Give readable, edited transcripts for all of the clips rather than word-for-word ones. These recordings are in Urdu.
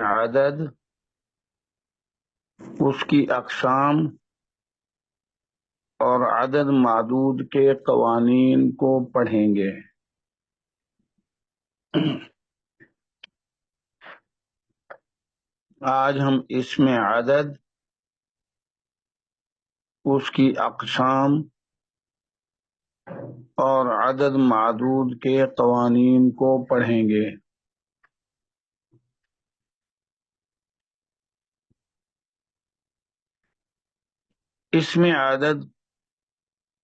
عدد، اس کی اقسام اور عدد معدود کے قوانین کو پڑھیں گے۔ آج ہم اسم عدد، اس کی اقسام اور عدد معدود کے قوانین کو پڑھیں گے۔ اسم عدد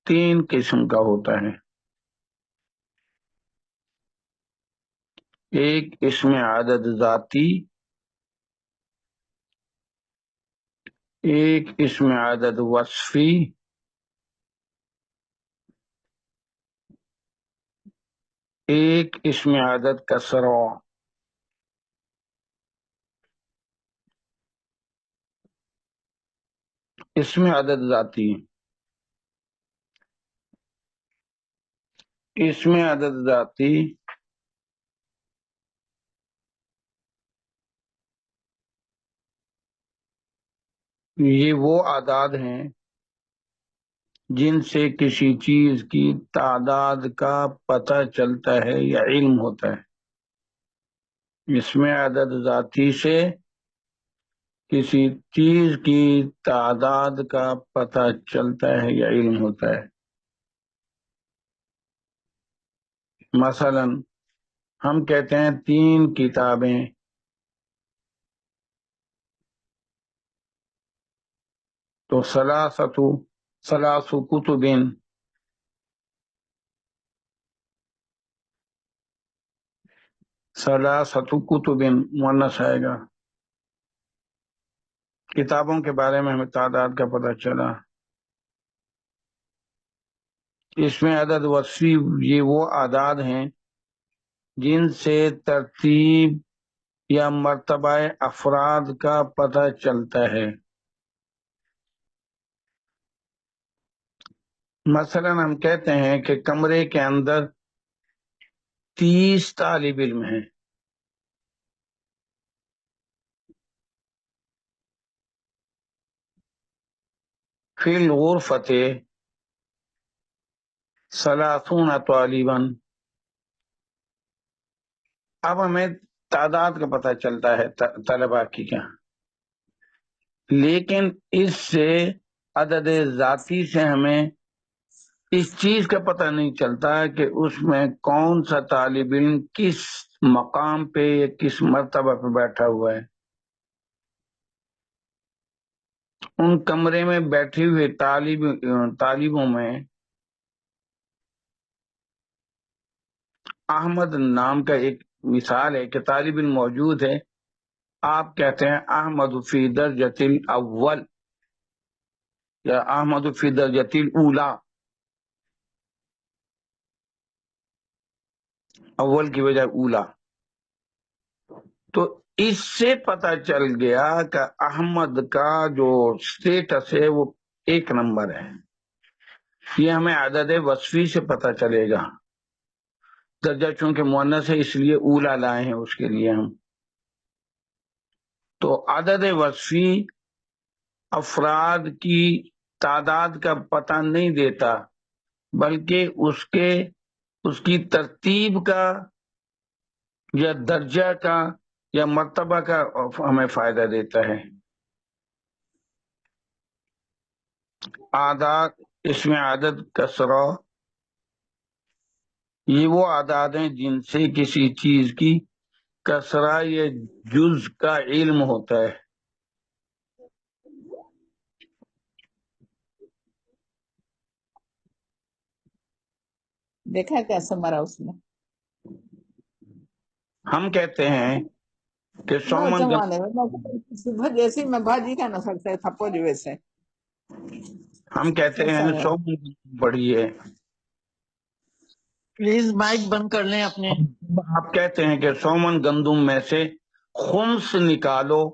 تین قسم کا ہوتا ہے۔ ایک اسم عدد ذاتی، ایک اسم عدد وصفی، ایک اسم عدد کسرہ۔ اسم عدد ذاتی، اسم عدد ذاتی یہ وہ اعداد ہیں جن سے کسی چیز کی تعداد کا پتہ چلتا ہے یا علم ہوتا ہے۔ اسم عدد ذاتی سے کسی چیز کی تعداد کا پتہ چلتا ہے یا علم ہوتا ہے۔ مثلا ہم کہتے ہیں 3 کتابیں، تو ثلاث کتب، ثلاثۃ کتب مؤنث آئے گا۔ کتابوں کے بارے میں ہمیں تعداد کا پتہ چلا۔ اس میں عدد وصفی یہ وہ اعداد ہیں جن سے ترتیب یا مرتبہ افراد کا پتہ چلتا ہے۔ مثلا ہم کہتے ہیں کہ کمرے کے اندر 30 طالب علم ہیں۔ فی الغرفۃ 30 طالبا۔ اب ہمیں تعداد کا پتہ چلتا ہے طلبا کی کیا، لیکن اس سے عدد ذاتی سے ہمیں اس چیز کا پتہ نہیں چلتا کہ اس میں کون سا طالب علم کس مقام پہ یا کس مرتبہ پہ بیٹھا ہوا ہے۔ ان کمرے میں بیٹھے ہوئے طالبوں میں احمد نام کا ایک مثال ہے کہ طالب علم موجود ہے، آپ کہتے ہیں احمد فی درجۃ الاول یا احمد فی درجۃ الاولی، اول کی بجائے اولا۔ تو اس سے پتہ چل گیا کہ احمد کا جو سٹیٹس ہے وہ 1 نمبر ہے۔ یہ ہمیں عدد وصفی سے پتہ چلے گا۔ درجہ چونکہ مؤنث ہے اس لیے اولا لائے ہیں اس کے لیے ہم۔ تو عدد وصفی افراد کی تعداد کا پتہ نہیں دیتا، بلکہ اس کی ترتیب کا یا درجہ کا یا مرتبہ کا ہمیں فائدہ دیتا ہے۔ اعداد اس میں عدد کسرہ یہ وہ اعداد ہیں جن سے کسی چیز کی کسرہ یا جز کا علم ہوتا ہے۔ دیکھا کیسے مرا اس نے؟ ہم کہتے ہیں کہ 100 من جیسے میں بھاجی کا نہ سکتے تھپو جو ویسے ہم کہتے ہیں 100 من بڑی ہے۔ پلیز مائک بند کر لیں اپنے۔ آپ کہتے ہیں کہ 100 من گندم میں سے خمس نکالو،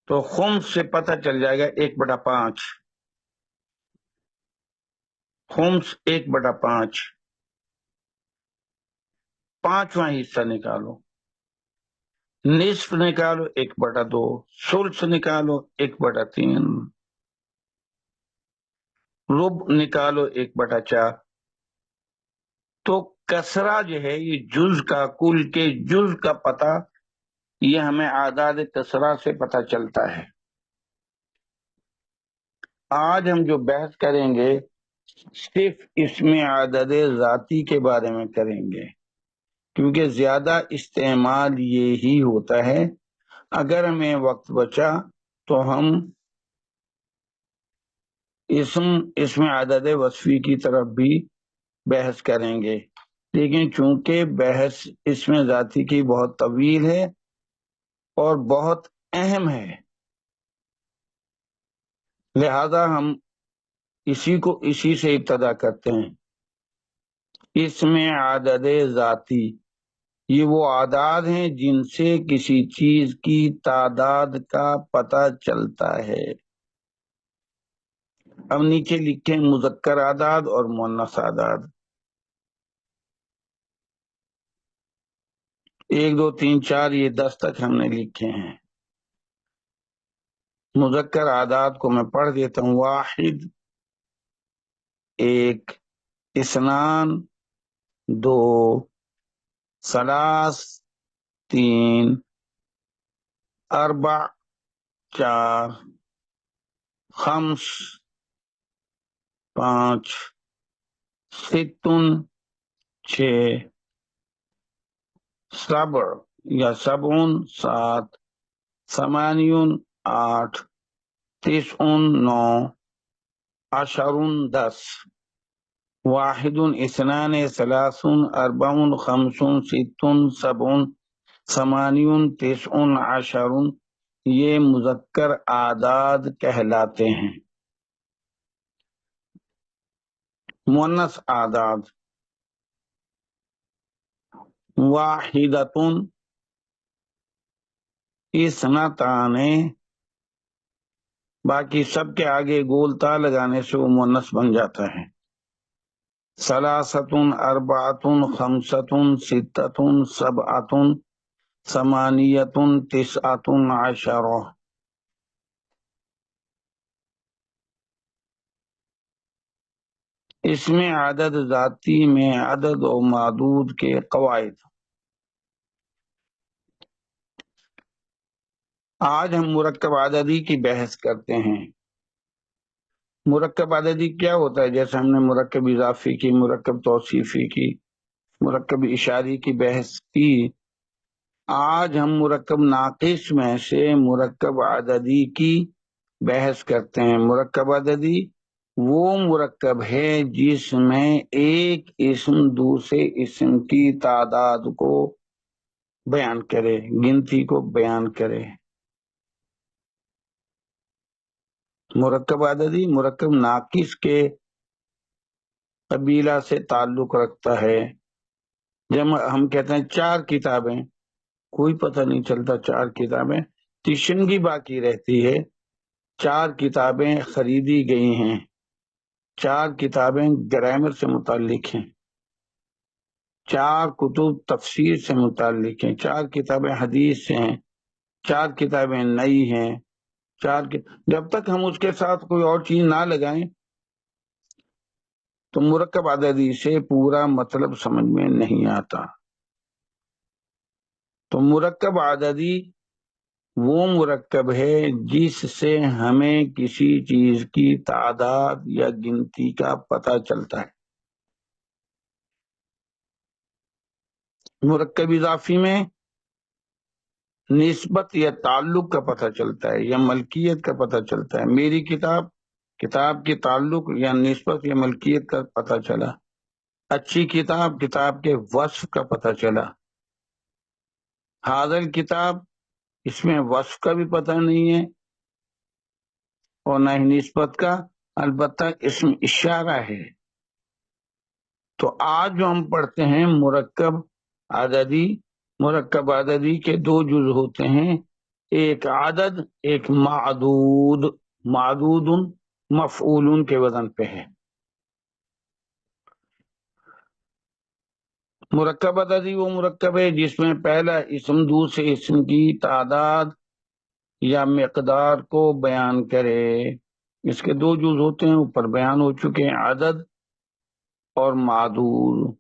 تو خمس سے پتہ چل جائے گا 1/5۔ خمس 1/5، 5واں حصہ نکالو۔ نصف نکالو 1/2، ثلث نکالو 1/3، ربع نکالو 1/4۔ تو کسرہ جو ہے یہ جز کا، کل کے جز کا پتہ یہ ہمیں اعداد کسرہ سے پتہ چلتا ہے۔ آج ہم جو بحث کریں گے صرف اس میں عدد ذاتی کے بارے میں کریں گے، کیونکہ زیادہ استعمال یہی ہوتا ہے۔ اگر ہمیں وقت بچا تو ہم اس میں عدد وصفی کی طرف بھی بحث کریں گے، لیکن چونکہ بحث اس میں ذاتی کی بہت طویل ہے اور بہت اہم ہے، لہذا ہم اسی سے ابتدا کرتے ہیں۔ اس میں عدد ذاتی یہ وہ اعداد ہیں جن سے کسی چیز کی تعداد کا پتہ چلتا ہے۔ اب نیچے لکھیں مذکر اعداد اور مؤنث اعداد۔ 1 2 3 4 یہ 10 تک ہم نے لکھے ہیں۔ مذکر اعداد کو میں پڑھ دیتا ہوں۔ 1 1، 2 2، 3 3، 4 4، 5 5، 6 6، 7 یا 7 8، 8، 9، 10۔ 1 2 3 4 5 6 7 8 9 10 یہ مذکر اعداد کہلاتے ہیں۔ مؤنث اعداد 1 2، باقی سب کے آگے گول تا لگانے سے وہ مؤنث بن جاتا ہے۔ 3 4 5 6 7 8 9 10۔ اس میں عدد ذاتی میں عدد و معدود کے قواعد۔ آج ہم مرکب عددی کی بحث کرتے ہیں۔ مرکب عددی کیا ہوتا ہے؟ جیسے ہم نے مرکب اضافی کی، مرکب توصیفی کی، مرکب اشاری کی بحث کی، آج ہم مرکب ناقص میں سے مرکب عددی کی بحث کرتے ہیں۔ مرکب عددی وہ مرکب ہے جس میں ایک اسم دوسرے اسم کی تعداد کو بیان کرے، گنتی کو بیان کرے۔ مرکب عددی مرکب ناقص کے قبیلہ سے تعلق رکھتا ہے۔ جب ہم کہتے ہیں 4 کتابیں، کوئی پتہ نہیں چلتا 4 کتابیں، تشنگی باقی رہتی ہے 4 کتابیں خریدی گئی ہیں، 4 کتابیں گرامر سے متعلق ہیں، 4 کتب تفسیر سے متعلق ہیں، 4 کتابیں حدیث سے ہیں، 4 کتابیں نئی ہیں، جب تک ہم اس کے ساتھ کوئی اور چیز نہ لگائیں تو مرکب عددی سے پورا مطلب سمجھ میں نہیں آتا۔ تو مرکب عددی وہ مرکب ہے جس سے ہمیں کسی چیز کی تعداد یا گنتی کا پتہ چلتا ہے۔ مرکب اضافی میں نسبت یا تعلق کا پتہ چلتا ہے یا ملکیت کا پتہ چلتا ہے۔ میری کتاب کی تعلق یا نسبت یا ملکیت کا پتہ چلا، اچھی کتاب کے وصف کا پتہ چلا۔ حاضر کتاب اس میں وصف کا بھی پتہ نہیں ہے اور نہ ہی نسبت کا، البتہ اسم اشارہ ہے۔ تو آج جو ہم پڑھتے ہیں مرکب عددی کے 2 جز ہوتے ہیں، ایک عدد، ایک معدود۔ معدود مفعول کے وزن پہ ہے۔ مرکب عددی وہ مرکب ہے جس میں پہلا اسم دوسرے اسم کی تعداد یا مقدار کو بیان کرے. اس کے دو جز ہوتے ہیں، اوپر بیان ہو چکے ہیں، عدد اور معدود.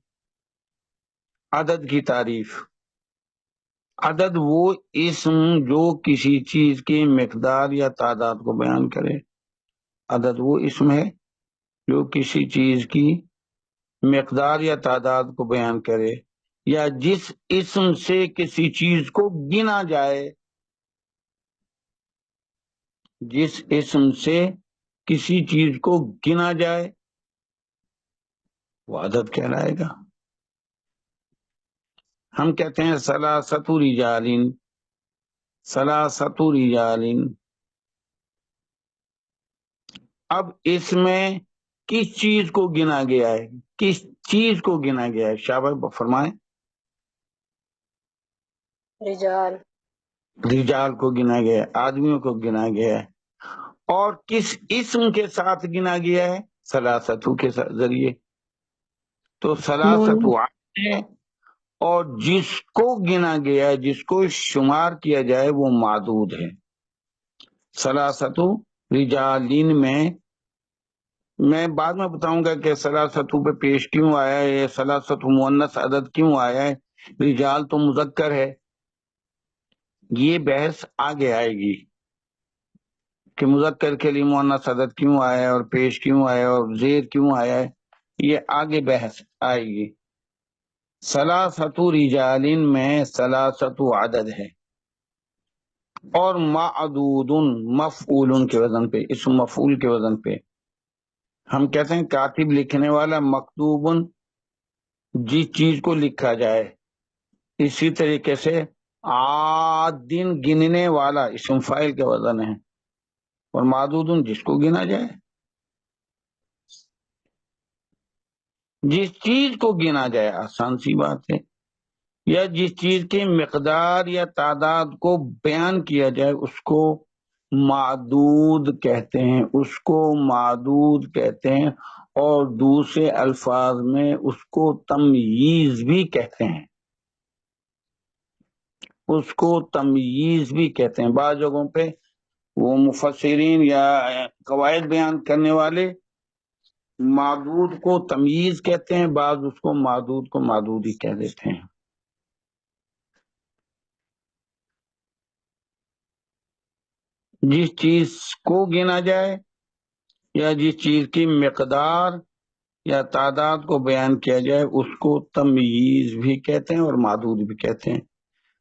عدد کی تعریف: عدد وہ اسم جو کسی چیز کی مقدار یا تعداد کو بیان کرے. عدد وہ اسم ہے جو کسی چیز کی مقدار یا تعداد کو بیان کرے یا جس اسم سے کسی چیز کو گنا جائے. جس اسم سے کسی چیز کو گنا جائے وہ عدد کہلائے گا. ہم کہتے ہیں ثلاثۃ رجال، ثلاثۃ رجال. اب اس میں کس چیز کو گنا گیا ہے؟ کس چیز کو گنا گیا ہے؟ شاباش فرمائیں. رجال. رجال کو گنا گیا ہے، آدمیوں کو گنا گیا ہے. اور کس اسم کے ساتھ گنا گیا ہے؟ ثلاثۃ کے ذریعے. تو ثلاثۃ ہے، اور جس کو گنا گیا ہے، جس کو شمار کیا جائے وہ معدود ہے. ثلاثۃ رجالین میں بعد میں بتاؤں گا کہ ثلاثۃ پہ پیش کیوں آیا ہے، یہ ثلاثۃ مؤنث عدد کیوں آیا ہے، رجال تو مذکر ہے. یہ بحث آگے آئے گی کہ مذکر کے لیے مؤنث عدد کیوں آیا ہے اور پیش کیوں آیا ہے اور زیر کیوں آیا ہے، یہ آگے بحث آئے گی. ثلاثۃ رجالین میں ثلاثۃ عدد ہے، اور معدود مفعول کے وزن پہ، اسم مفعول کے وزن پہ. ہم کہتے ہیں کاتب لکھنے والا، مکتوب جس چیز کو لکھا جائے. اسی طریقے سے عادن گننے والا اسم فاعل کے وزن ہے، اور معدود جس کو گنا جائے. جس چیز کو گنا جائے، آسان سی بات ہے، یا جس چیز کی مقدار یا تعداد کو بیان کیا جائے اس کو معدود کہتے ہیں، اس کو معدود کہتے ہیں. اور دوسرے الفاظ میں اس کو تمییز بھی کہتے ہیں، اس کو تمییز بھی کہتے ہیں. بعض جگہوں پہ وہ مفسرین یا قواعد بیان کرنے والے معدود کو تمییز کہتے ہیں، بعض اس کو معدود ہی کہہ دیتے ہیں. جس چیز کو گنا جائے یا جس چیز کی مقدار یا تعداد کو بیان کیا جائے اس کو تمییز بھی کہتے ہیں اور معدود بھی کہتے ہیں.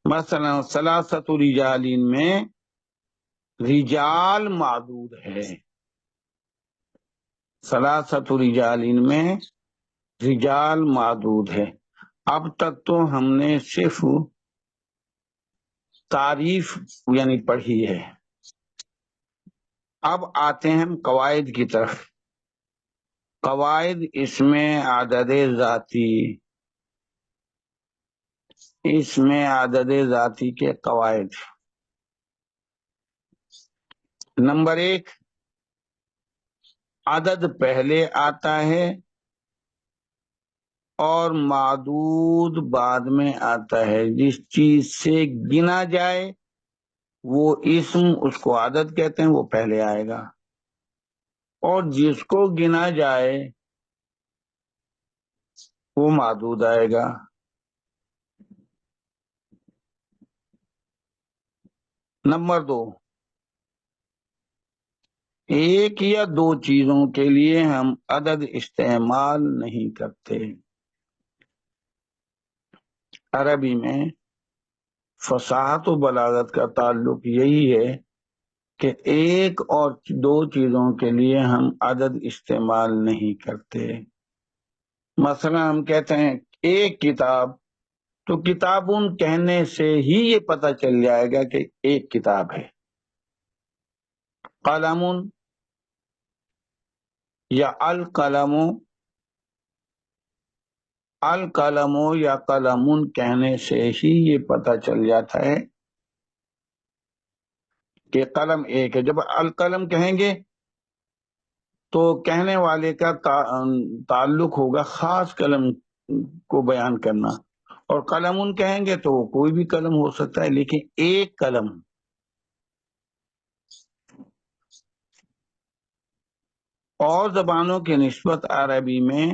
مثلا ثلاثۃ رجالین میں رجال معدود ہے. ثلاثۃ رجالین میں رجال معدود ہے. اب تک تو ہم نے صرف تعریف یعنی پڑھی ہے. اب آتے ہیں ہم قواعد کی طرف. قواعد اس میں عدد ذاتی، اس میں عدد ذاتی کے قواعد. نمبر 1، عدد پہلے آتا ہے اور معدود بعد میں آتا ہے. جس چیز سے گنا جائے وہ اسم، اس کو عدد کہتے ہیں، وہ پہلے آئے گا. اور جس کو گنا جائے وہ معدود آئے گا. نمبر 2، ایک یا دو چیزوں کے لیے ہم عدد استعمال نہیں کرتے. عربی میں فصاحت و بلاغت کا تعلق یہی ہے کہ ایک اور دو چیزوں کے لیے ہم عدد استعمال نہیں کرتے. مثلا ہم کہتے ہیں ایک کتاب، تو کتابون کہنے سے ہی یہ پتہ چل جائے گا کہ ایک کتاب ہے. قلمون یا القلم، القلم یا قلمون کہنے سے ہی یہ پتہ چل جاتا ہے کہ قلم ایک ہے. جب القلم کہیں گے تو کہنے والے کا تعلق ہوگا خاص قلم کو بیان کرنا. اور قلم کہیں گے تو کوئی بھی قلم ہو سکتا ہے، لیکن ایک قلم. اور زبانوں کے نسبت عربی میں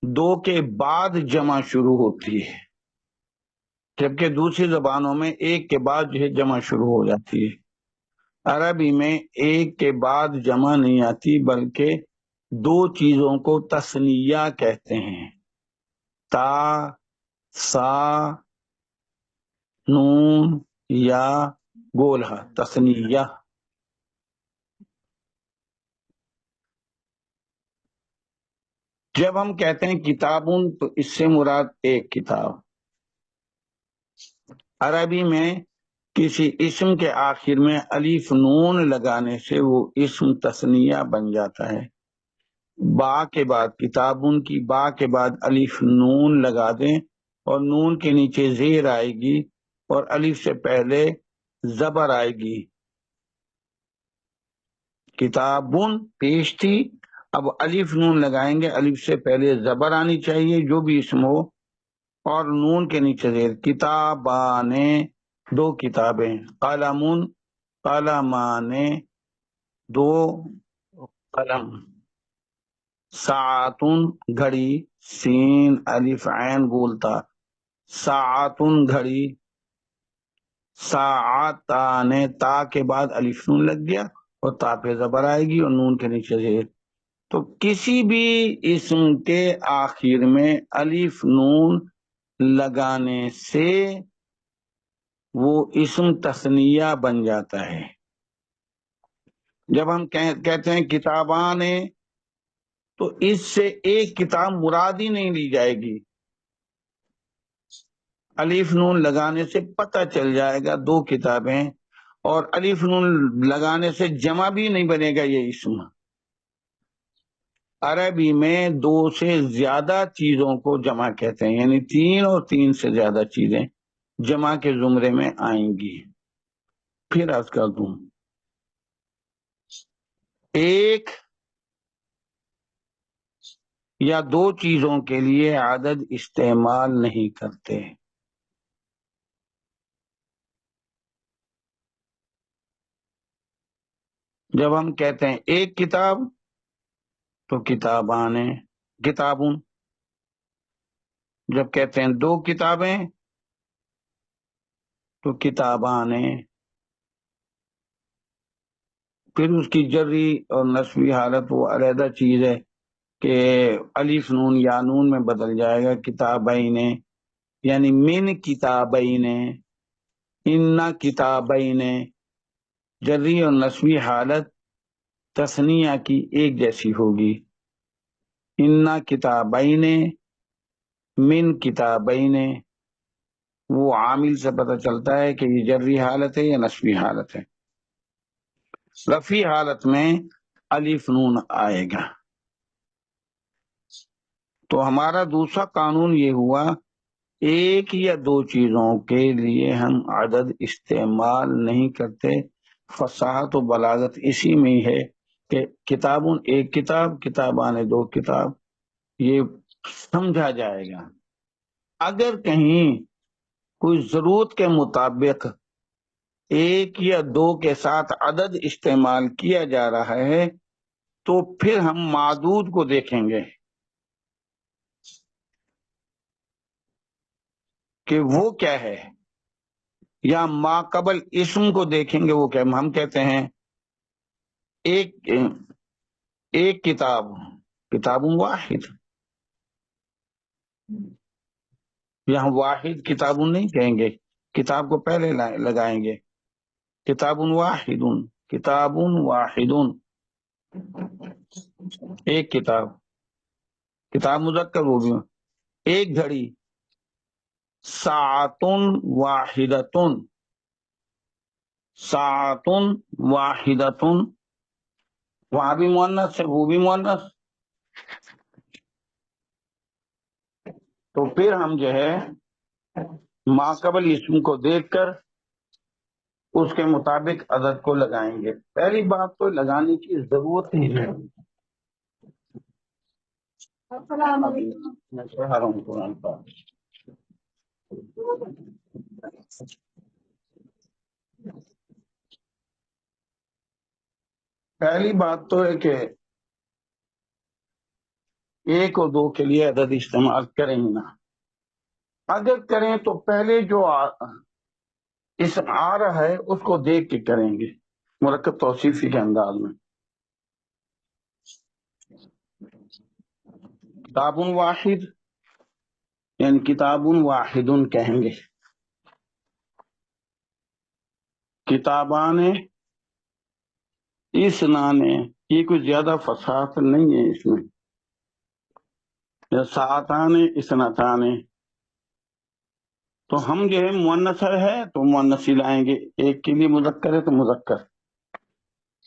دو کے بعد جمع شروع ہوتی ہے، جبکہ دوسری زبانوں میں ایک کے بعد جو ہے جمع شروع ہو جاتی ہے. عربی میں ایک کے بعد جمع نہیں آتی، بلکہ دو چیزوں کو تثنیہ کہتے ہیں. تا، سا، نون یا گولہ، تثنیہ. جب ہم کہتے ہیں کتابن تو اس سے مراد ایک کتاب. عربی میں کسی اسم کے آخر میں الف نون لگانے سے وہ اسم تثنیہ بن جاتا ہے. با کے بعد کتابن کی با کے بعد الف نون لگا دیں اور نون کے نیچے زیر آئے گی اور الف سے پہلے زبر آئے گی. کتابن پیش تھی، اب الف نون لگائیں گے، الف سے پہلے زبر آنی چاہیے جو بھی اسم ہو، اور نون کے نیچے زیر. کتابان دو کتابیں. قلمن قلمان دو قلم. ساعتن گھڑی، سین الف عین بولتا، ساعتن گھڑی. ساعتان تا کے بعد الف نون لگ گیا اور تا پہ زبر آئے گی اور نون کے نیچے زیر. تو کسی بھی اسم کے آخر میں الف نون لگانے سے وہ اسم تثنیہ بن جاتا ہے. جب ہم کہتے ہیں کتابان تو اس سے ایک کتاب مراد ہی نہیں لی جائے گی. الف نون لگانے سے پتہ چل جائے گا دو کتابیں، اور الف نون لگانے سے جمع بھی نہیں بنے گا یہ اسم. عربی میں دو سے زیادہ چیزوں کو جمع کہتے ہیں، یعنی تین اور تین سے زیادہ چیزیں جمع کے زمرے میں آئیں گی. پھر عرض کر دوں، ایک یا دو چیزوں کے لیے عدد استعمال نہیں کرتے. جب ہم کہتے ہیں ایک کتاب تو کتابان کتابن. جب کہتے ہیں دو کتابیں تو کتابان. پھر اس کی جری اور نسبی حالت وہ علیحدہ چیز ہے کہ الف نون یا نون میں بدل جائے گا. کتابین یعنی من کتابین، ان کتابین. جری اور نسبی حالت تثنیہ کی ایک جیسی ہوگی. ان کتابین، من کتابین. وہ عامل سے پتہ چلتا ہے کہ یہ جری حالت ہے یا نسبی حالت ہے. رفعی حالت میں الف نون آئے گا. تو ہمارا دوسرا قانون یہ ہوا، ایک یا دو چیزوں کے لیے ہم عدد استعمال نہیں کرتے. فصاحت و بلاغت اسی میں ہے کہ کتابن ایک کتاب، کتابان دو کتاب، یہ سمجھا جائے گا. اگر کہیں کوئی ضرورت کے مطابق ایک یا دو کے ساتھ عدد استعمال کیا جا رہا ہے تو پھر ہم معدود کو دیکھیں گے کہ وہ کیا ہے، یا ما قبل اسم کو دیکھیں گے وہ کیا. ہم کہتے ہیں ایک کتاب، کتاب واحد. یہاں واحد کتاب نہیں کہیں گے، کتاب کو پہلے لگائیں گے. کتاب واحد، کتاب واحد، ایک کتاب. کتاب مذکر ہو گیا. ایک گھڑی، ساعتن واحدتن، ساعتن واحدتن. وہاں بھی مؤنث ہے، وہ بھی مؤنث. تو پھر ہم جو ہے ما قبل اسم کو دیکھ کر اس کے مطابق عدد کو لگائیں گے. پہلی بات تو لگانے کی ضرورت ہی ہے. میں پڑھا رہا ہوں قرآن پاک۔ پہلی بات تو ہے کہ ایک اور دو کے لیے عدد استعمال کریں ہی نہ، اگر کریں تو پہلے جو اسم آ رہا ہے اس کو دیکھ کے کریں گے مرکب توصیفی کے انداز میں۔ کتاب واحد یعنی کتاب واحد کہیں گے، کتابان اسنان، یہ کچھ زیادہ فصاحت نہیں ہے اس میں، یا ساعتان اسنتان، تو ہم جو ہے مؤنث ہے تو مؤنث ہی لائیں گے، ایک کے لیے مذکر ہے تو مذکر۔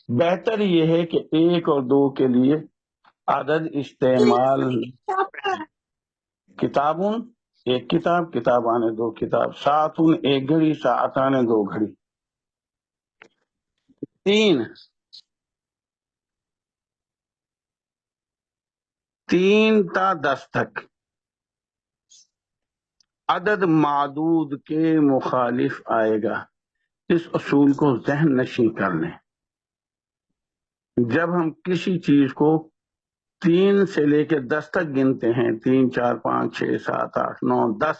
بہتر یہ ہے کہ ایک اور دو کے لیے عدد استعمال، کتابن ایک کتاب، کتابان دو کتاب، ساعتن ایک گھڑی، ساعتان دو گھڑی۔ تین تا 10 تک عدد معدود کے مخالف آئے گا، اس اصول کو ذہن نشین کر لیں۔ جب ہم کسی چیز کو 3 سے لے کے 10 تک گنتے ہیں، 3 4 5 6 7 8 9 10،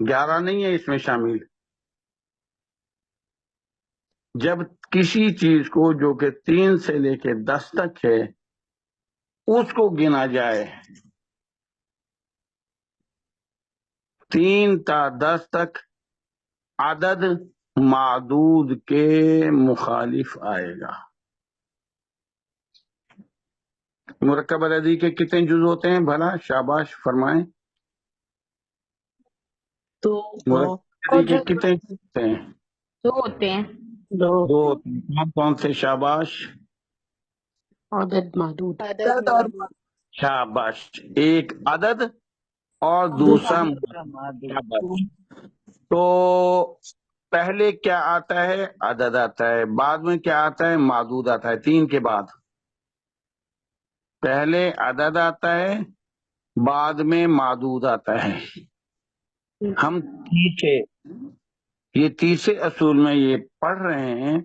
11 نہیں ہے اس میں شامل، جب کسی چیز کو جو کہ 3 سے لے کے 10 تک ہے اس کو گنا جائے، 3 تا 10 تک عدد معدود کے مخالف آئے گا۔ مرکب عددی کے کتنے جز ہوتے ہیں بھلا؟ شاباش فرمائیں۔ مرکب عددی کے کتنے جز ہوتے ہیں؟ 2 ہوتے ہیں۔ دو کون سے؟ شاباش عدد محدود، شاباش، ایک عدد اور دوسرا شاباش۔ تو پہلے کیا آتا ہے؟ عدد آتا ہے، بعد میں کیا آتا ہے؟ معدود آتا ہے۔ 3 کے بعد پہلے عدد آتا ہے، بعد میں معدود آتا ہے۔ ہم یہ تیسرے اصول میں یہ پڑھ رہے ہیں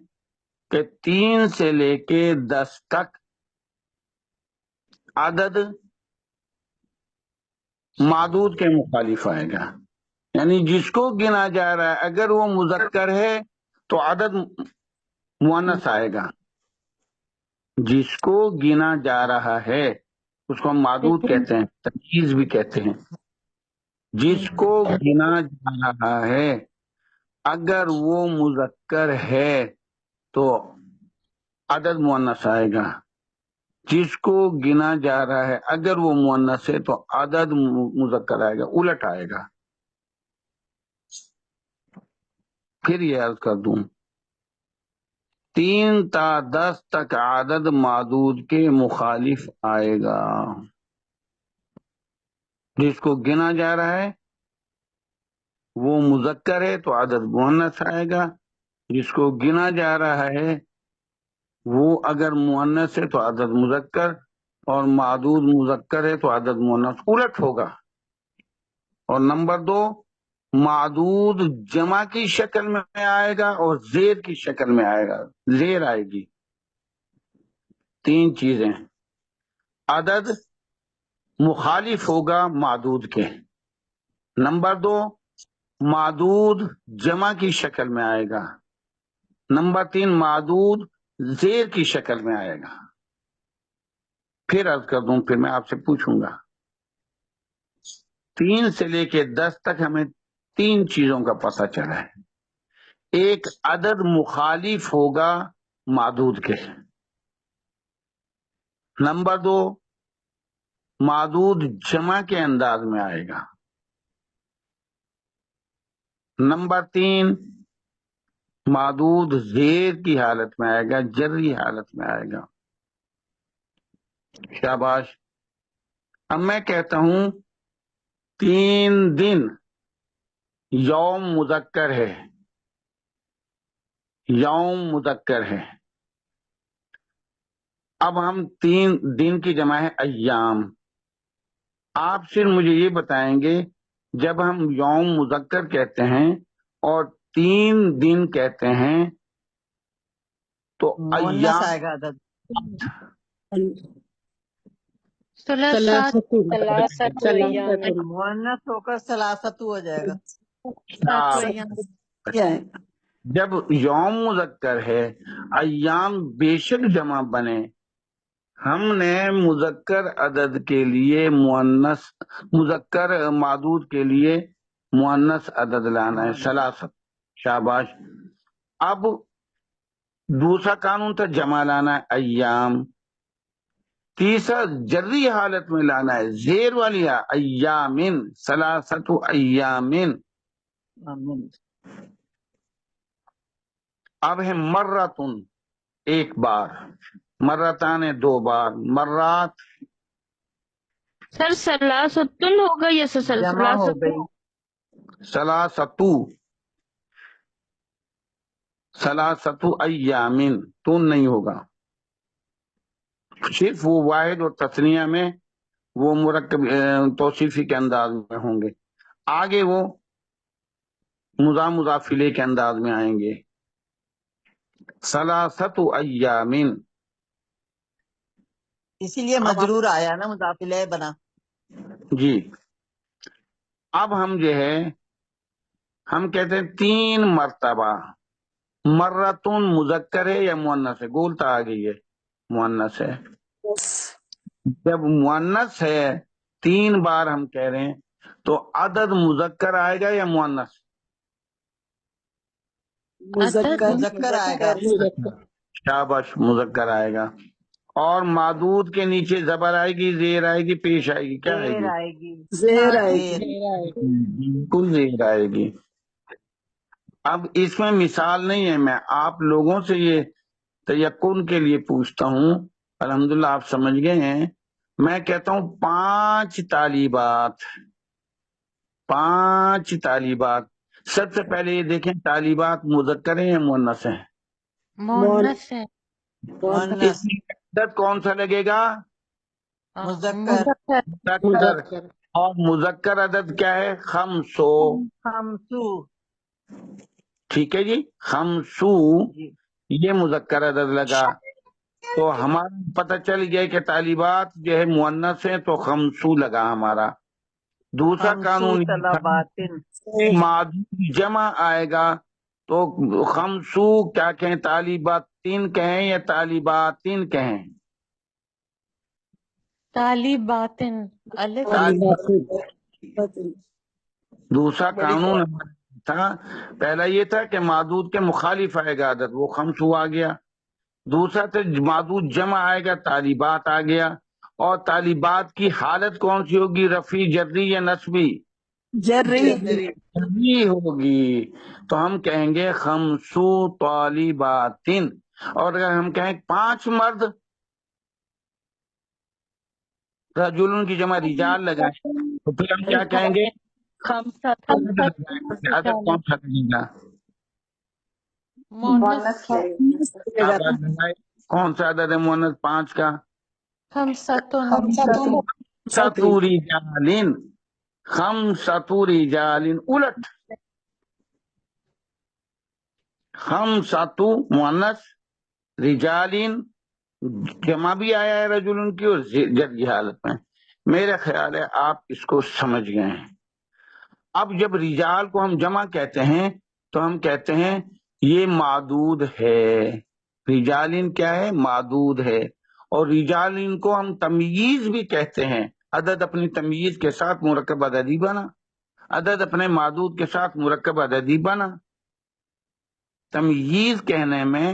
کہ 3 سے لے کے 10 تک عدد معدود کے مخالف آئے گا، یعنی جس کو گنا جا رہا ہے اگر وہ مذکر ہے تو عدد مؤنث آئے گا، جس کو گنا جا رہا ہے اس کو ہم معدود کہتے ہیں، تمییز بھی کہتے ہیں۔ جس کو گنا جا رہا ہے اگر وہ مذکر ہے تو عدد مؤنث آئے گا، جس کو گنا جا رہا ہے اگر وہ مؤنث ہے تو عدد مذکر آئے گا، الٹ آئے گا۔ پھر یہ عرض کر دوں، 3 تا 10 تک عدد معدود کے مخالف آئے گا، جس کو گنا جا رہا ہے وہ مذکر ہے تو عدد مؤنث آئے گا، جس کو گنا جا رہا ہے وہ اگر مؤنث ہے تو عدد مذکر، اور معدود مذکر ہے تو عدد مؤنث، الٹ ہوگا۔ اور نمبر 2، معدود جمع کی شکل میں آئے گا اور زیر کی شکل میں آئے گا، زیر آئے گی۔ 3 چیزیں، عدد مخالف ہوگا معدود کے، نمبر 2 معدود جمع کی شکل میں آئے گا، نمبر 3 معدود زیر کی شکل میں آئے گا۔ پھر عرض کر دوں، پھر میں آپ سے پوچھوں گا، 3 سے لے کے 10 تک ہمیں 3 چیزوں کا پتہ چلا ہے۔ ایک، عدد مخالف ہوگا معدود کے، نمبر 2 معدود جمع کے انداز میں آئے گا، نمبر 3 معدود زیر کی حالت میں آئے گا، جری حالت میں آئے گا۔ شاباش۔ اب میں کہتا ہوں 3 دن یوم مذکر ہے، یوم مذکر ہے، اب ہم 3 دن کی جمع ہے ایام، آپ صرف مجھے یہ بتائیں گے جب ہم یوم مذکر کہتے ہیں اور 3 دن کہتے ہیں تو مونس ایام آئے گا عدد، ثلاثة أيام مونس ہو کر سلاست ہو جائے گا. آپ- یہ ہے. جب یوم مذکر ہے ایام بے شک جمع بنے، ہم نے مذکر عدد کے لیے مؤنث، مذکر معدود کے لیے مؤنث عدد لانا ہے، ثلاثت. شاباش. اب دوسرا قانون تھا جمع لانا ہے، ایام. تیسرا جری حالت میں لانا ہے، زیر والی ایامن، ثلاثت ایامن. آمین. اب ہے مرتن، ایک بار. مرتان 2 بار. مرات سر سلاستن ہوگا یا جمع ہو گئی. ثلاثتو، ثلاثت ایامن. تون نہیں ہوگا، صرف وہ واحد اور تثنیہ میں وہ مرکب توصیفی کے انداز میں ہوں گے، آگے وہ مضاف الیہ کے انداز میں آئیں گے. ثلاثت ایامن. اسی لیے مجرور آیا نا، مضاف الیہ بنا. جی. اب ہم جو ہے ہم کہتے ہیں 3 مرتبہ. مرتون مذکر ہے یا مؤنث ہے؟ گولتا آ گئی ہے، مؤنث ہے. جب مؤنث ہے 3 بار ہم کہہ رہے ہیں تو عدد مذکر آئے گا یا مؤنث؟ مذکر آئے گا. شاباش، مذکر آئے گا. اور معدود کے نیچے زبر آئے گی، زیر آئے گی، پیش آئے گی، کیا آئے زیر گی؟ آئے گی. زیر آئے گی. بالکل زیر آئے گی. اب اس میں مثال نہیں ہے، میں آپ لوگوں سے یہ تیقن کے لیے پوچھتا ہوں. الحمدللہ آپ سمجھ گئے ہیں. میں کہتا ہوں 5 طالبات، 5 طالبات. سب سے پہلے یہ دیکھیں طالبات مذکر ہیں یا مؤنث ہیں؟ مونس ہے. مؤنث. اس میں عدد کون سا لگے گا؟ مذکر. مذکر. اور مذکر عدد کیا ہے؟ خمسو. خمسو. ٹھیک ہے جی، خمسو جی. یہ مذکر عدد لگا. تو ہمارا پتہ چل گیا کہ طالبات جو ہے مؤنث ہیں تو خمسو لگا ہمارا. دوسرا خمسو قانون یہ تھا طلباتن. کہ معدود جمع آئے گا تو خمسو کیا کہیں؟ طالباتین کہیں یا طالباتین کہیں؟ طالباتن الف. دوسرا قانون تھا، پہلا یہ تھا کہ معدود کے مخالف آئے گا عدد، وہ خمسو آ گیا. دوسرا تھا معدود جمع آئے گا، طالبات آ گیا. اور طالبات کی حالت کون سی ہوگی؟ رفعی، جری یا نصبی؟ جری. جری ہوگی. تو ہم کہیں گے خمسو طالباتن. اور اگر ہم کہیں 5 مرد، رجلن کی جمع رجال لگائیں تو پھر ہم کیا کہیں گے؟ عدد لگائیں گے. عدد کون سا لگے گا؟ مونس عدد لگائے. کون سا عدد ہے مؤنث 5 کا؟ خمسۃن. خمسۃ رجالن. خمسۃ رجالن. الٹ خمسۃ مؤنث، رجالن جمع بھی آیا ہے رجلن کی اور جری حالت میں. میرا خیال ہے آپ اس کو سمجھ گئے ہیں. اب جب رجال کو ہم جمع کہتے ہیں تو ہم کہتے ہیں یہ معدود ہے. رجالن کیا ہے؟ معدود ہے. اور رجالن کو ہم تمییز بھی کہتے ہیں. عدد اپنی تمییز کے ساتھ مرکب عددی بنا، عدد اپنے معدود کے ساتھ مرکب عددی بنا. تمییز کہنے میں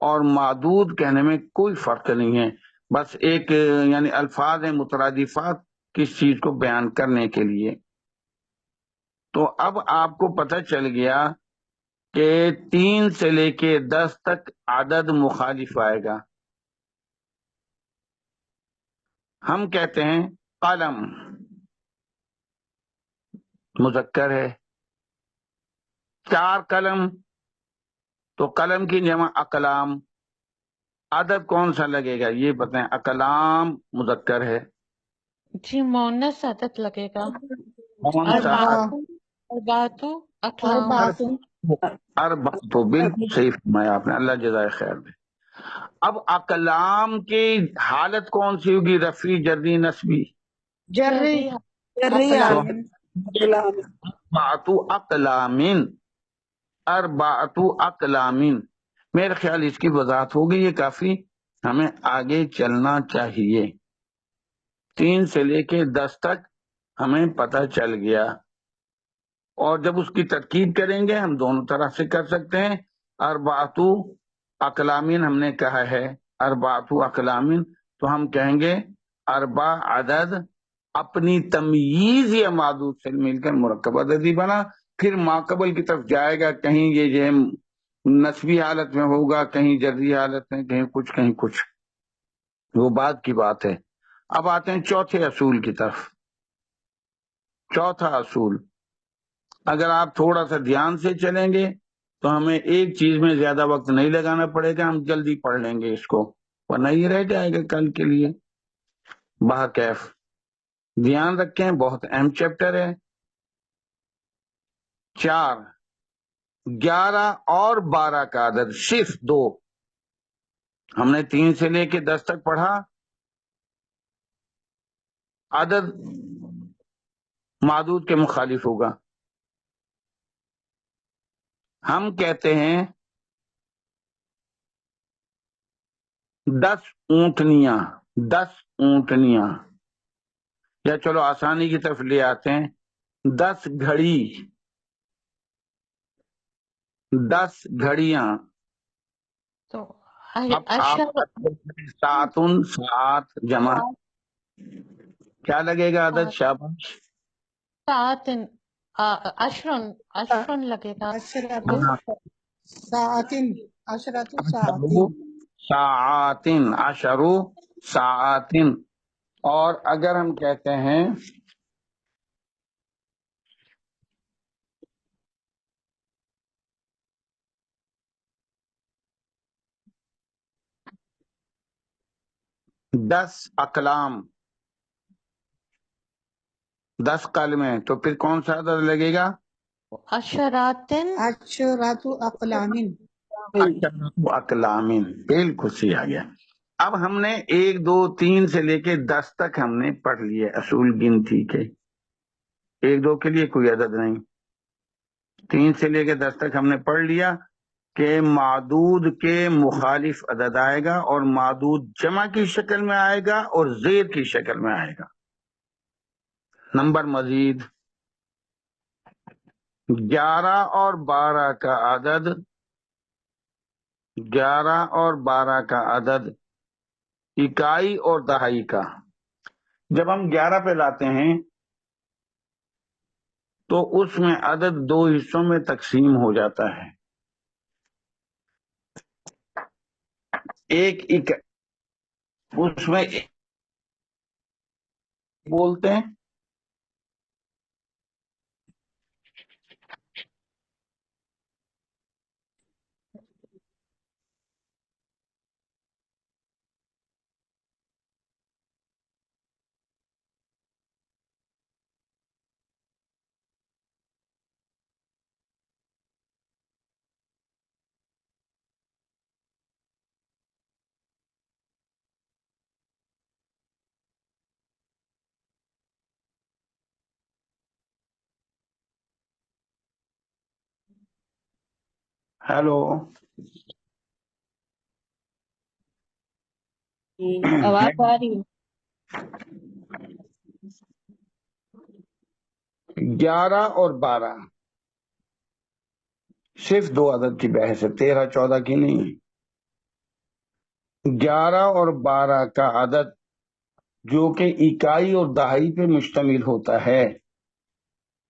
اور معدود کہنے میں کوئی فرق نہیں ہے، بس ایک یعنی الفاظ ہیں مترادفات کس چیز کو بیان کرنے کے لیے. تو اب آپ کو پتہ چل گیا کہ 3 سے لے کے 10 تک عدد مخالف آئے گا. ہم کہتے ہیں قلم مذکر ہے. 4 قلم تو قلم کی جمع اقلام. عدد کون سا لگے گا یہ بتائیں؟ اقلام مذکر ہے. جی مونس عدد لگے گا. کون سا اربعتو اقلام. اربعتو بالکل صحیح فرمایا آپ نے، اللہ جزائے خیر دے. اب اقلام کی حالت کون سی ہوگی؟ رفعی، جری، نصبی؟ جری اقلام. اربعتو اقلامن، اربعتو اقلامن. میرے خیال اس کی وضاحت ہوگی، یہ کافی ہمیں آگے چلنا چاہیے. 3 سے لے کے 10 تک ہمیں پتہ چل گیا، اور جب اس کی ترکیب کریں گے ہم دونوں طرح سے کر سکتے ہیں. اربعتو اقلامن ہم نے کہا ہے، اربعتو اقلامن تو ہم کہیں گے اربع عدد اپنی تمییز یا معدود سے مل کر مرکب عددی بنا. پھر ماقبل کی طرف جائے گا، کہیں یہ نسبی حالت میں ہوگا، کہیں جری حالت میں، کہیں کچھ، وہ بعد کی بات ہے. اب آتے ہیں چوتھے اصول کی طرف. چوتھا اصول، اگر آپ تھوڑا سا دھیان سے چلیں گے تو ہمیں ایک چیز میں زیادہ وقت نہیں لگانا پڑے گا، ہم جلدی پڑھ لیں گے اس کو، ورنہ یہ رہ جائے گا کل کے لیے. بہرکیف دھیان رکھیں، بہت اہم چیپٹر ہے. 4، 11 اور 12 کا عدد صرف 2. ہم نے 3 سے لے کے 10 تک پڑھا، عدد معدود کے مخالف ہوگا. ہم کہتے ہیں 10 اونٹنیاں، 10 اونٹنیاں، یا چلو آسانی کی طرف لے آتے ہیں 10 گھڑی، 10 گھڑیاں. تو اب آپ ساتن، سات جمع کیا لگے گا عدد؟ شاباش، ساعتن. اشرن لگے گا. ساعتن، عشرو ساعتن. اور اگر ہم کہتے ہیں دس اقلام، 10 قلمیں، تو پھر کون سا عدد لگے گا؟ عشراتن. اقلامن. بالکل صحیح آ گیا. اب ہم نے 1، 2، 3 سے لے کے 10 تک ہم نے پڑھ لیے اصول گنتی کے. 1، 2 کے لیے کوئی عدد نہیں. 3 سے لے کے 10 تک ہم نے پڑھ لیا کہ معدود کے مخالف عدد آئے گا، اور معدود جمع کی شکل میں آئے گا اور زیر کی شکل میں آئے گا. نمبر مزید 11 اور 12 کا عدد، 11 اور 12 کا عدد اکائی اور دہائی کا. جب ہم 11 پہ لاتے ہیں تو اس میں عدد 2 حصوں میں تقسیم ہو جاتا ہے. ایک اس میں بولتے ہیں ہیلو، آواز آ رہی ہے. 11 اور 12 صرف 2 عدد کی بحث ہے، 13، 14 کی نہیں. 11 اور 12 کا عدد جو کہ اکائی اور دہائی پہ مشتمل ہوتا ہے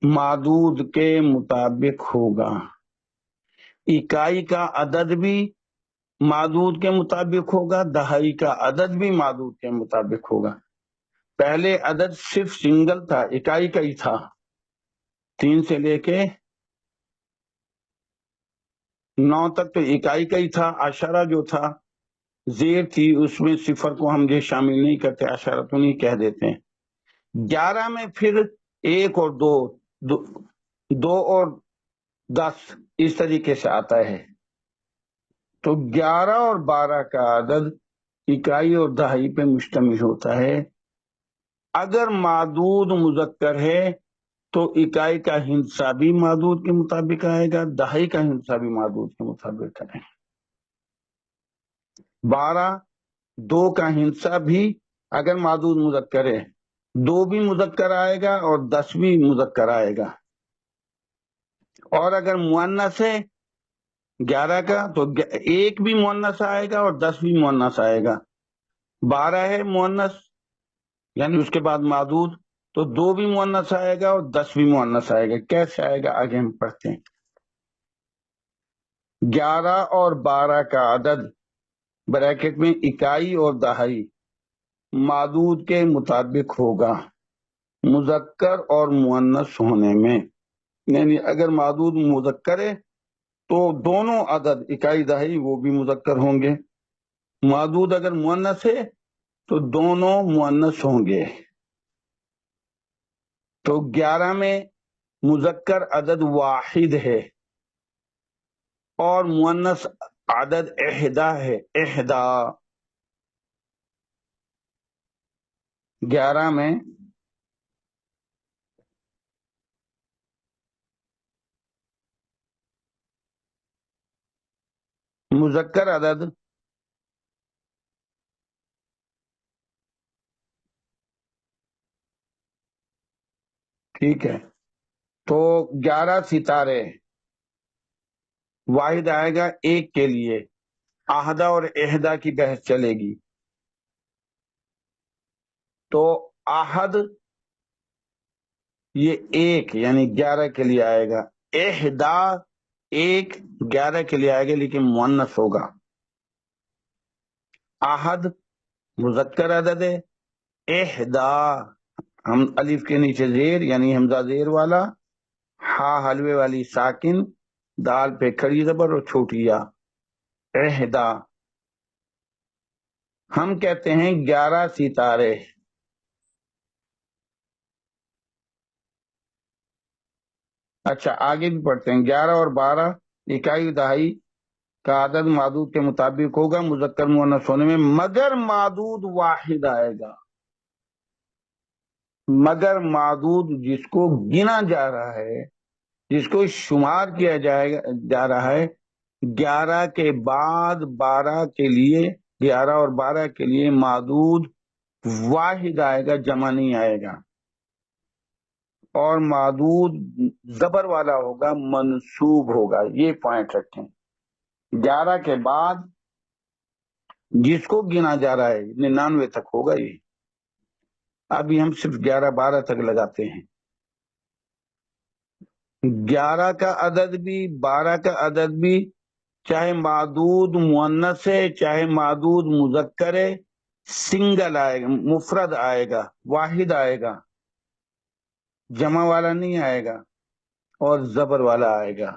معدود کے مطابق ہوگا. اکائی کا عدد بھی معدود کے مطابق ہوگا، دہائی کا عدد بھی معدود کے مطابق ہوگا. پہلے عدد صرف سنگل تھا، اکائی کا ہی تھا. 3 سے لے کے 9 تک تو اکائی کا ہی تھا. عشرہ جو تھا زیر تھی، اس میں صفر کو ہم یہ شامل نہیں کرتے، عشرہ تو نہیں کہہ دیتے ہیں. 11 میں پھر 1 اور 2 اور 10 اس طریقے سے آتا ہے. تو 11 اور 12 کا عدد اکائی اور دہائی پہ مشتمل ہوتا ہے. اگر معدود مذکر ہے تو اکائی کا ہندسہ بھی معدود کے مطابق آئے گا، دہائی کا ہندسہ بھی معدود کے مطابق آئے گا. 12 2 کا ہندسہ بھی اگر معدود مذکر ہے 2 بھی مذکر آئے گا اور 10 بھی مذکر آئے گا. اور اگر مؤنث ہے 11 کا تو 1 بھی مؤنث آئے گا اور 10 بھی مؤنث آئے گا. 12 ہے مؤنث یعنی اس کے بعد معدود تو 2 بھی مؤنث آئے گا اور 10 بھی مؤنث آئے گا. کیسے آئے گا آگے ہم پڑھتے ہیں. 11 اور 12 کا عدد بریکٹ میں اکائی اور دہائی معدود کے مطابق ہوگا مذکر اور مؤنث ہونے میں. یعنی اگر معدود مذکر ہے تو دونوں عدد اکائی دہائی وہ بھی مذکر ہوں گے. معدود اگر مؤنث ہے تو دونوں مؤنث ہوں گے. تو 11 میں مذکر عدد واحد ہے اور مؤنث عدد احدا ہے. احدا 11 میں مذکر عدد ٹھیک ہے. تو 11 ستارے واحد آئے گا 1 کے لیے. احدا اور احدا کی بحث چلے گی. تو احد یہ 1 یعنی 11 کے لیے آئے گا. احدا 1 11 کے لیے آئے گا لیکن مؤنث ہوگا. احد مذکر عدد ہے. احدا ہم الف کے نیچے زیر یعنی حمزہ زیر والا، ہا حلوے والی ساکن، دال پہ کھڑی زبر اور چھوٹی یا. احدا ہم کہتے ہیں 11 ستارے. اچھا آگے بھی پڑھتے ہیں. 11 اور 12 اکائی دہائی کا عدد معدود کے مطابق ہوگا مذکر مؤنث ہونے میں مگر معدود واحد آئے گا. مگر معدود جس کو گنا جا رہا ہے، جس کو شمار کیا جا رہا ہے، 11 کے بعد 12 کے لیے 11 اور 12 کے لیے معدود واحد آئے گا، جمع نہیں آئے گا. اور معدود زبر والا ہوگا، منصوب ہوگا. یہ پوائنٹ رکھیں. 11 کے بعد جس کو گنا جا رہا ہے 99 تک ہوگا. یہ ابھی ہم صرف 11 12 تک لگاتے ہیں. 11 کا عدد بھی 12 کا عدد بھی چاہے معدود مؤنث ہے چاہے معدود مذکر ہے، سنگل آئے گا، مفرد آئے گا، واحد آئے گا، جمع والا نہیں آئے گا اور زبر والا آئے گا.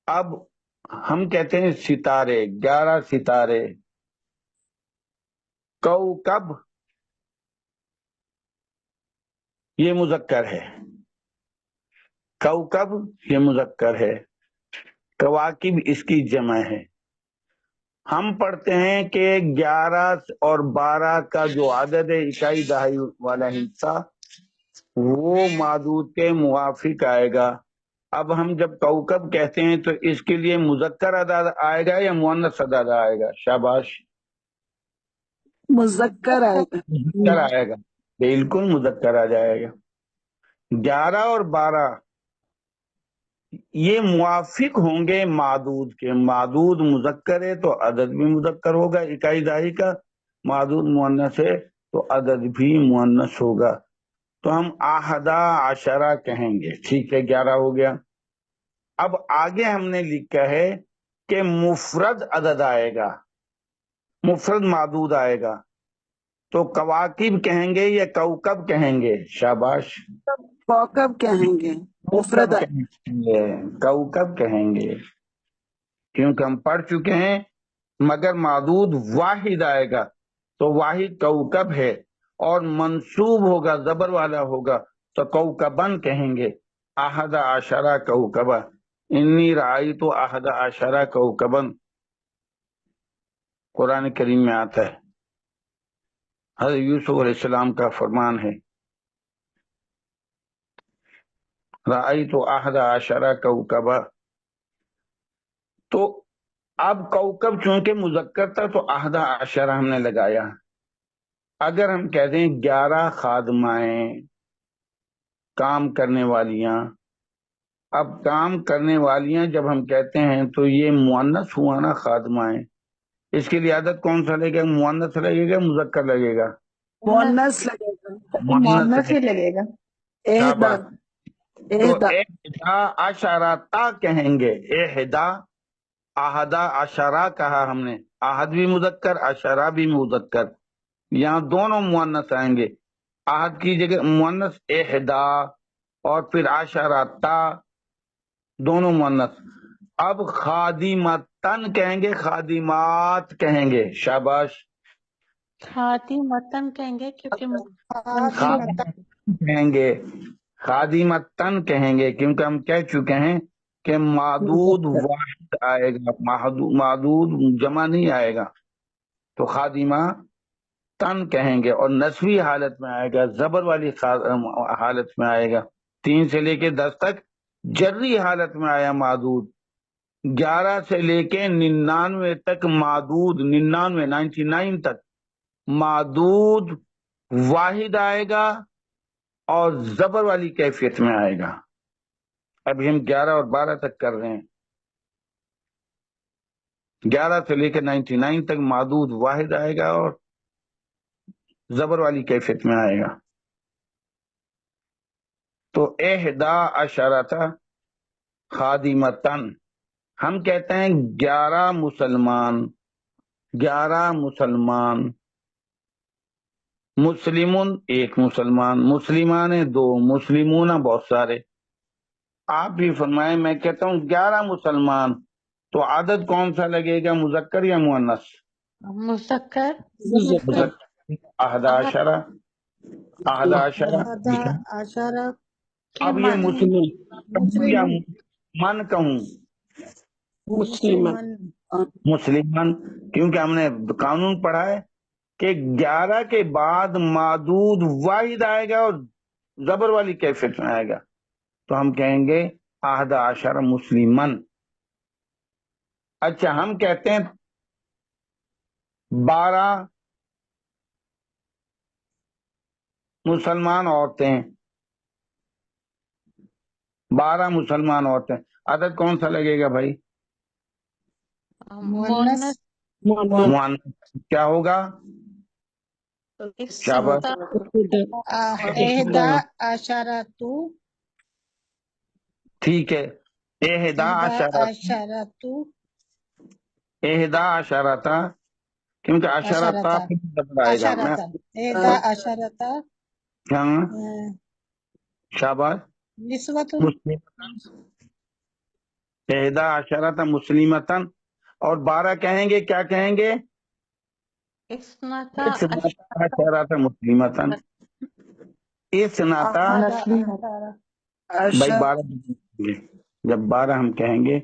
اب ہم کہتے ہیں ستارے، 11 ستارے. کوکب یہ مذکر ہے. کوکب یہ مذکر ہے. کواکب اس کی جمع ہے. ہم پڑھتے ہیں کہ 11 اور 12 کا جو عدد ہے اکائی دہائی والا حصہ وہ معدود کے موافق آئے گا. اب ہم جب کوکب کہتے ہیں تو اس کے لیے مذکر عدد آئے گا یا مؤنث عدد آئے گا؟ شاباش، مذکر آئے گا. مذکر آئے گا. بالکل مذکر آ جائے گا. 11 اور 12 یہ موافق ہوں گے معدود کے. معدود مذکر ہے تو عدد بھی مذکر ہوگا اکائی دہائی کا، معدود مؤنث ہے تو عدد بھی مؤنث ہوگا. تو ہم احدا عشرہ کہیں گے. ٹھیک ہے، 11 ہو گیا. اب آگے ہم نے لکھا ہے کہ مفرد عدد آئے گا، مفرد معدود آئے گا. تو کواکب کہیں گے یا کوکب کہیں گے؟ شاباش، کوکب کہیں گے. مفرد کوکب کہیں گے. کوکب کہیں گے کیونکہ ہم پڑھ چکے ہیں مگر معدود واحد آئے گا تو واحد کوکب ہے اور منصوب ہوگا زبر والا ہوگا تو کوکبن کہیں گے، احد عشرہ کوکبا، انی رأیت احد عشرہ کوکبن قرآن کریم میں آتا ہے، حضرت یوسف علیہ السلام کا فرمان ہے، رأیت احد عشرہ کوکبا۔ تو اب کوکب چونکہ مذکر تھا تو احد عشرہ ہم نے لگایا۔ اگر ہم کہتے ہیں 11 خادمائیں کام کرنے والیاں، اب کام کرنے والیاں جب ہم کہتے ہیں تو یہ مؤنث ہوا نا خادمائیں، اس کے لیے عدد کون سا لگے گا؟ مؤنث لگے گا مذکر لگے گا؟ مؤنث لگے گا، مؤنث مونس ہی لگے گا۔ احدا، شاباش۔ تو احدا، احدا عشرتا کہیں گے، احدا احدا عشرہ کہا ہم نے، احد بھی مذکر عشرہ بھی مذکر، یہاں دونوں مؤنث آئیں گے، احد کی جگہ مؤنث احدا اور پھر عشرتا دونوں مؤنث۔ اب خادمتن کہیں گے، خادمات کہیں گے، شاباش۔ خاتمتن کہیں گے کیونکہ منصوب ہے۔ خادمتن کہیں گے، خادمتن کہیں گے کیونکہ ہم کہہ چکے ہیں کہ معدود واحد آئے گا، معدود جمع نہیں آئے گا، تو خادمہ تن کہیں گے، اور نسوی حالت میں آئے گا، زبر والی حالت میں آئے گا، 3 سے لے کے 10 تک جری حالت میں آیا معدود، 11 سے لے کے 99 تک معدود، 99 تک معدود واحد آئے گا اور زبر والی کیفیت میں آئے گا۔ ابھی ہم 11 اور 12 تک کر رہے ہیں، 11 سے لے کے 99 تک معدود واحد آئے گا اور زبر والی کیفیت میں آئے گا۔ تو احدا عشرۃ خادمتن، ہم کہتے ہیں 11 مسلمان، 11 مسلمان، مسلمون ایک مسلمان، مسلمان 2، مسلمون بہت سارے۔ آپ بھی فرمائیں، میں کہتا ہوں 11 مسلمان، تو عدد کون سا لگے گا، مذکر یا مؤنث؟ مذکر۔ مذکر، احدا عشرہ، احدا عشرہ۔ عشرہ، اب یہ مسلم کہوں یا من کہوں؟ مسلمن، مسلمان، کیونکہ ہم نے قانون پڑھا ہے کہ 11 کے بعد معدود واحد آئے گا اور زبر والی کیفیت میں آئے گا، تو ہم کہیں گے احدا عشر مسلمن۔ اچھا، ہم کہتے ہیں 12 مسلمان عورتیں، 12 مسلمان عورتیں، عدد کون سا لگے گا بھائی؟ مونس مؤنث کیا ہوگا؟ شاباش، احدا عشرۃ، ٹھیک ہے، احدا عشرۃ، احدا عشرۃ، کیونکہ عشرۃ آئے گا، میں احدا عشرۃ ہاں، شاباش، نسوۃ، احدا عشرۃ مسلمتن، اور 12 کہیں گے، کیا کہیں گے؟ اسنتا عشرۃ مسلمتن، اسنتا، بھائی 12 کہیں گے، جب 12 ہم کہیں گے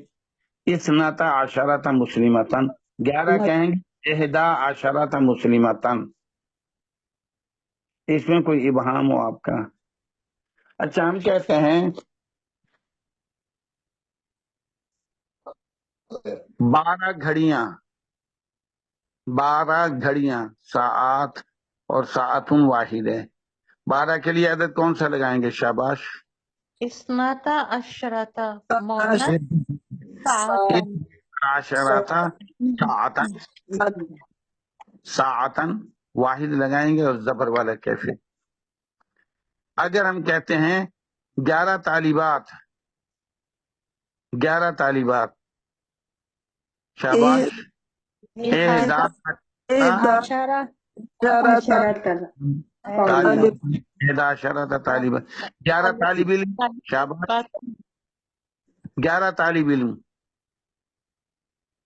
اسنتا عشرۃ مسلمتن، 11 کہیں گے احدا عشرۃ مسلمتن، اس میں کوئی ابہام ہو آپ کا؟ اچھا، ہم کہتے ہیں 12 گھڑیاں، 12 گھڑیاں، ساعت اور ساعتن واحد ہے، 12 کے لیے عدد کون سا لگائیں گے؟ شاباش، اسنتا عشرتا مونس ساعتن عشرۃ ساعتن، ساعتن واحد لگائیں گے اور زبر والا کیفیت۔ اگر ہم کہتے ہیں 11 طالبات، 11 طالبات، شاباش، احدا عشرہ طالبات، احدا عشرۃ طالبات، 11 طالب علم، شاباش، 11 طالب علم،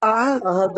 أحد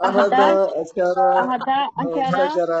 أحد عشرة شجرة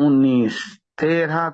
19, 13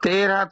13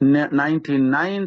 99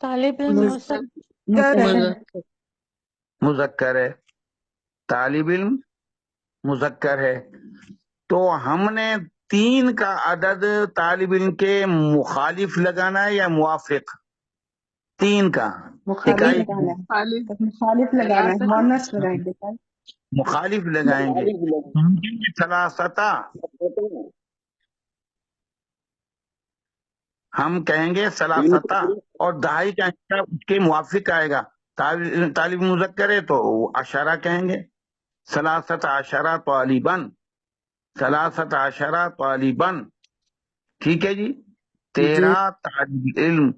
طالب علم مذکر مذکر ہے، طالب علم مذکر ہے، تو ہم نے 3 کا عدد طالب علم کے مخالف لگانا ہے یا موافق؟ 3 کا اکائی مخالف لگانا ہے، مونس لگائیں گے سر۔ مخالف لگائیں گے، ہم کہیں گے ثلاثتا، ہم کہیں گے ثلاثتا، اور دہائی کا حصہ اس کے موافق آئے گا۔ طالب مذکر ہے تو اشارہ کہیں گے، ثلاثت عشرہ طالباً، ثلاثت عشرہ طالباً، ٹھیک ہے جی، 13 طالب علم۔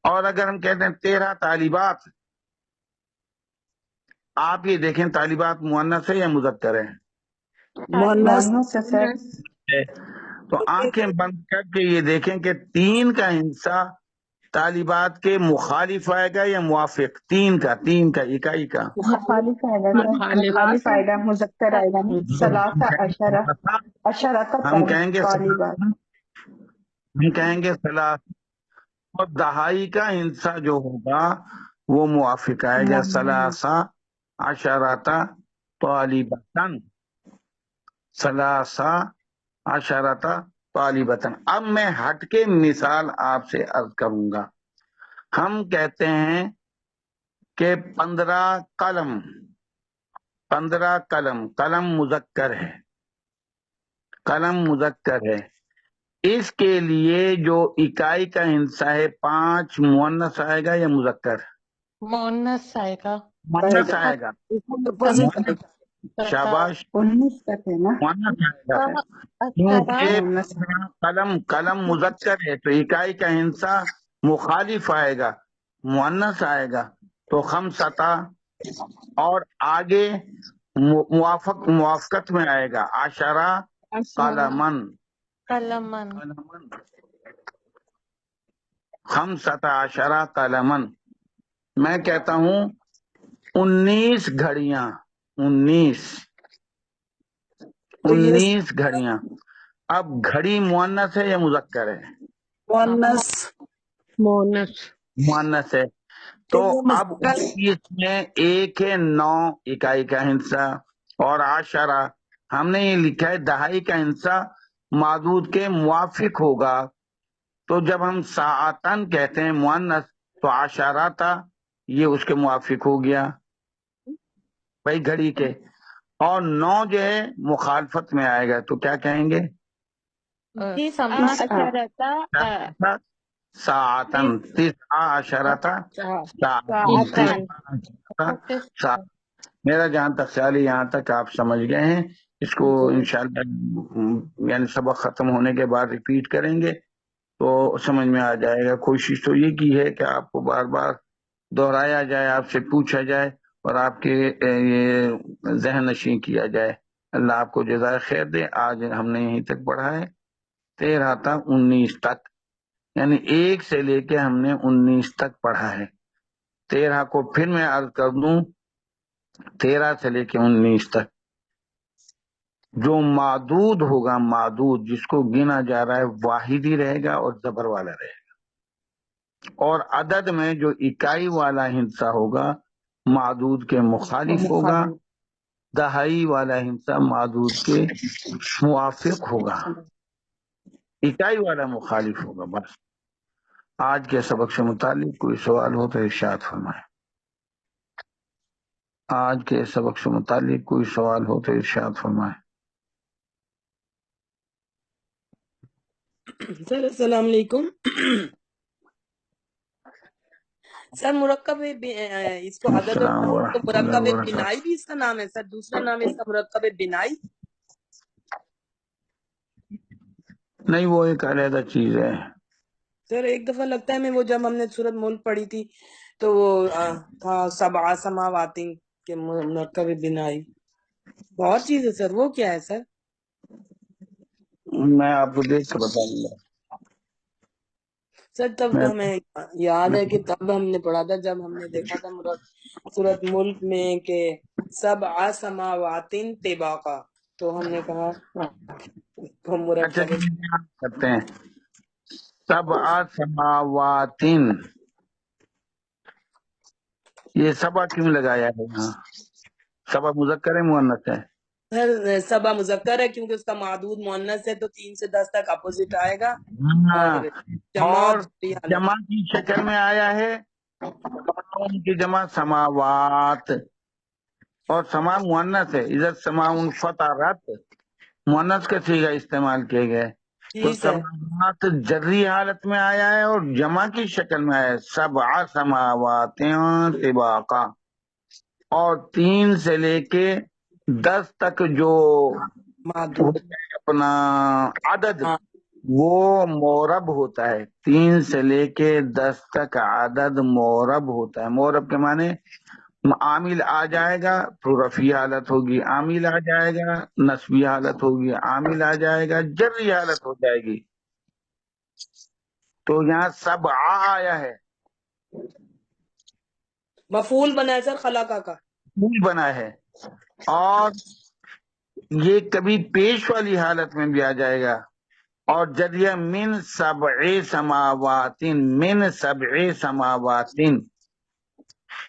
اور اگر ہم کہتے ہیں 13 طالبات، آپ یہ دیکھیں طالبات مؤنث ہے یا مذکر ہے؟ مونس ہے سر۔ تو آنکھیں بند کر کے یہ دیکھیں کہ 3 کا حصہ طالبات کے مخالف آئے گا یا موافق؟ 3 کا اکائی کا مخالف آئے گا سر، مخالف آئے گا، مذکر آئے گا نا، ثلاثہ اشرہ، اشرہ ہم کہیں گے طالبات۔ ہم کہیں گے ثلاث، اور دہائی کا حصہ جو ہوگا وہ موافق آئے گا، ثلاثہ عشرۃ طالبۃ، ثلاثہ عشرۃ طالبۃ۔ اب میں ہٹ کے مثال آپ سے عرض کروں گا۔ ہم کہتے ہیں کہ 15 قلم، 15 قلم، قلم مذکر ہے، قلم مذکر ہے، اس کے لیے جو اکائی کا حصہ ہے 5 مؤنث آئے گا یا مذکر؟ مونس آئے گا۔ مؤنث آئے گا، مؤنث، شاباش، 19 تک ہے نا، مؤنث آئے گا، اشارہ کیونکہ قلم مذکر ہے تو اکائی کا حصہ مخالف آئے گا، مؤنث آئے گا، تو خمسطہ، اور آگے موافقت میں آئے گا عشرہ قلمن، قلمن، خمسطہ عشرہ قلمن۔ میں کہتا ہوں 19 گھڑیاں، 19 گھڑیاں۔ اب گھڑی مؤنث ہے یا مذکر ہے؟ مونس، مؤنث ہے، تو اب اس میں 1 ہے 9 اکائی کا حصہ، اور عشرہ ہم نے یہ لکھا ہے دہائی کا حصہ معدود کے موافق ہوگا، تو جب ہم ساعتن کہتے ہیں مؤنث تو عشرہ یہ اس کے موافق ہو گیا بھائی گھڑی کے، اور 9 جو ہے مخالفت میں آئے گا تو کیا کہیں گے؟ ساعتن، 19 ساعتن۔ میرا جہاں تک خیال ہے یہاں تک آپ سمجھ گئے ہیں، اس کو انشاءاللہ یعنی سبق ختم ہونے کے بعد ریپیٹ کریں گے تو سمجھ میں آ جائے گا۔ کوشش تو یہ کی ہے کہ آپ کو بار بار دہرایا جائے، آپ سے پوچھا جائے اور آپ کے یہ ذہن نشین کیا جائے۔ اللہ آپ کو جزائے خیر دے۔ آج ہم نے یہیں تک پڑھا ہے 13 تا 19 تک، یعنی 1 سے لے کے ہم نے 19 تک پڑھا ہے۔ 13 کو پھر میں عرض کر دوں، 13 سے لے کے 19 تک جو معدود ہوگا، معدود جس کو گنا جا رہا ہے، واحد ہی رہے گا اور زبر والا رہے گا، اور عدد میں جو اکائی والا حصہ ہوگا معدود کے مخالف ہوگا، دہائی والا حصہ معدود کے موافق ہوگا، اکائی والا مخالف ہوگا۔ بس آج کے سبق سے متعلق کوئی سوال ہو تو ارشاد فرمائیں۔ آج کے سبق سے متعلق کوئی سوال ہو تو ارشاد فرمائیں۔ سر السلام علیکم۔ سر مرکب اس کو عدد اور السلام تو ورحمۃ اللہ مرکب وبرکاتہ۔ بنائی بھی اس کا نام ہے سر، دوسرا نام ہے اس کا مرکب بنائی؟ نہیں، وہ ایک علیحدہ چیز ہے۔ سر ایک دفعہ لگتا ہے میں وہ جب ہم نے سورت ملک پڑھی تھی تو وہ تھا سبع سماوات کے مرکب بنائی، بہت چیز ہے سر، وہ کیا ہے سر؟ میں آپ کو دیکھ کے بتاؤں گا۔ سر تب میں ہمیں یاد ہے کہ تب ہم نے پڑھا تھا جب ہم نے دیکھا تھا سورت ملک میں کہ سبع سماوات طباقا، تو ہم نے کہا وہ اچھا مرکب کرتے ہیں سبع سماوات، یہ سبا کیوں لگایا ہے یہاں؟ سبا مذکر ہے مؤنث ہے؟ سر سبا مذکر ہے کیونکہ اس کا معدود مؤنث ہے تو 3 سے 10 تک اپوزٹ آئے گا، ہاں، اور جمع اور جبری حالت جمع کی شکل میں آیا ہے، سماؤن کی جمع سماوات، اور سما مؤنث ہے، اذا السماء فطرت مؤنث کا صیغہ استعمال کیے گئے، تو ٹھیک ہے سماوات جری حالت میں آیا ہے اور جمع کی شکل میں آیا ہے، سبع سماوات طباقا، اور 3 سے لے کے 10 تک جو معدود اپنا عدد ہاں وہ مورب ہوتا ہے، 3 سے لے کے 10 تک عدد مورب ہوتا ہے۔ مورب کے معنی عامل آ جائے گا تو رفعی حالت ہوگی، عامل آ جائے گا نصبی حالت ہوگی، عامل آ جائے گا جری حالت ہو جائے گی۔ تو یہاں سب آیا ہے، مفعول بنا ہے سر خلاقہ کا۔ پھول بنا ہے، اور یہ کبھی پیش والی حالت میں بھی آ جائے گا، اور جریہ من سبع سماوات، من سبع سماوات،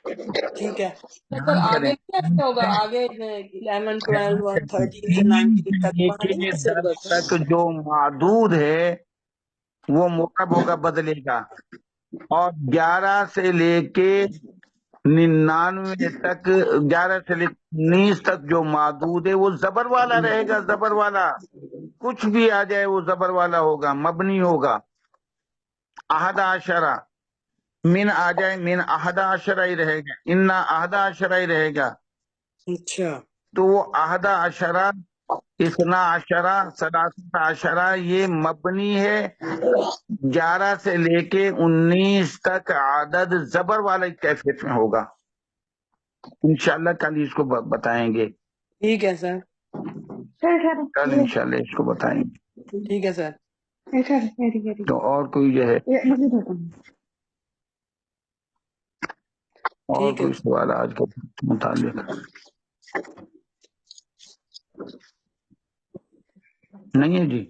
ٹھیک ہے تو سر آگے کیسے ہوگا؟ آگے 11 12 اور 13 سے 19 تک وہاں نہیں ہے سلیبس سر؟ تک جو معدود ہے وہ مرکب ہوگا بدلے گا، اور 11 سے لے کے 99 تک، 11 سے لے کے 19 تک جو معدود ہے وہ زبر والا رہے گا، زبر والا، کچھ بھی آ جائے وہ زبر والا ہوگا، مبنی ہوگا۔ احد عشرہ، من آ جائے من احد عشرہ ہی رہے گا، انا احد عشرہ ہی رہے گا، اچھا تو وہ احد عشرہ، اثنا عشرہ، ثلاثہ عشرہ یہ مبنی ہے، 11 سے لے کے 19 تک عدد زبر والا کیفیت میں ہوگا۔ انشاءاللہ کل اس کو بتائیں گے، ٹھیک ہے سر، کل انشاءاللہ اس کو بتائیں گے۔ ٹھیک ہے سر۔ تو اور کوئی جو ہے، اور ٹھیک ہے کوئی سوال آج کے متعلق نہیں ہے جی؟